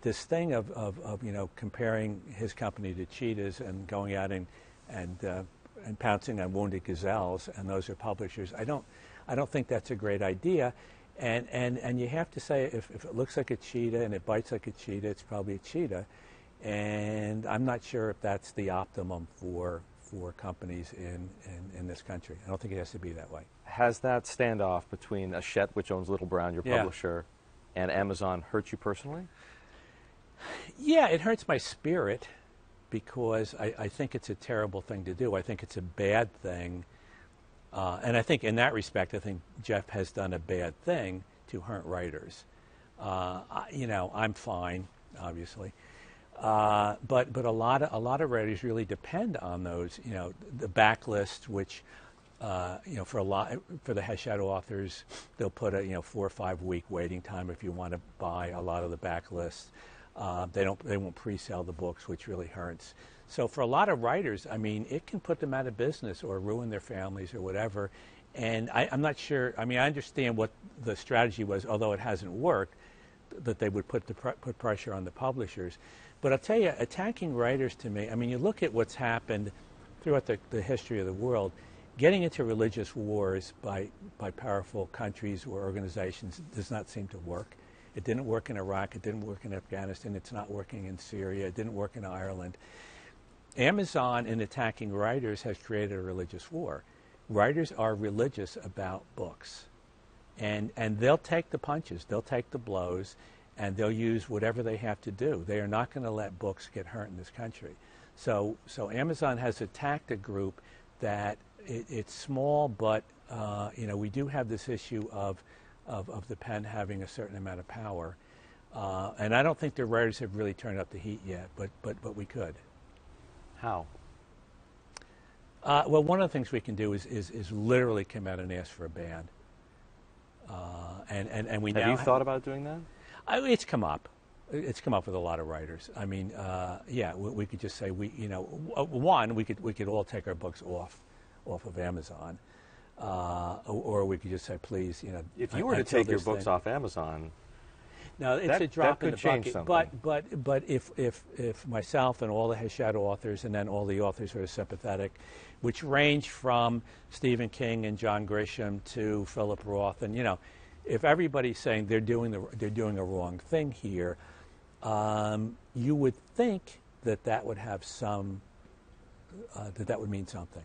this thing of comparing his company to cheetahs and going out and pouncing on wounded gazelles, and those are publishers. I don't think that's a great idea. And you have to say, if it looks like a cheetah and it bites like a cheetah, it's probably a cheetah. And I'm not sure if that's the optimum for companies in this country. I don't think it has to be that way. Has that standoff between Hachette, which owns Little Brown, your publisher, and Amazon hurt you personally? Yeah, it hurts my spirit because I think it's a terrible thing to do. I think it's a bad thing. And I think in that respect, I think Jeff has done a bad thing to hurt writers. I'm fine, obviously. But a lot of writers really depend on those, the backlist, which, for the Hachette authors, they'll put a 4 or 5 week waiting time if you want to buy a lot of the backlists. They won't pre-sell the books, which really hurts. So for a lot of writers, I mean, it can put them out of business or ruin their families or whatever. And I'm not sure. I mean, I understand what the strategy was, although it hasn't worked, that they would put pressure on the publishers. But I'll tell you, attacking writers, to me, I mean, you look at what's happened throughout the history of the world. Getting into religious wars by powerful countries or organizations does not seem to work. It didn't work in Iraq. It didn't work in Afghanistan. It's not working in Syria. It didn't work in Ireland. Amazon, in attacking writers, has created a religious war. Writers are religious about books. And they'll take the punches. They'll take the blows. And they'll use whatever they have to do. They are not going to let books get hurt in this country. So Amazon has attacked a group that it's small, but we do have this issue of the pen having a certain amount of power. And I don't think the writers have really turned up the heat yet, but we could. How? Well, one of the things we can do is literally come out and ask for a ban. And we have now you thought about doing that? It's come up. It's come up with a lot of writers. I mean, we could just say we could all take our books off of Amazon, or we could just say, please, if you were to take your books off Amazon. No, it's a drop in the bucket. Something. But if myself and all the Hachette authors, and then all the authors who are sympathetic, which range from Stephen King and John Grisham to Philip Roth, and if everybody's saying they're doing a wrong thing here, you would think that would have that would mean something.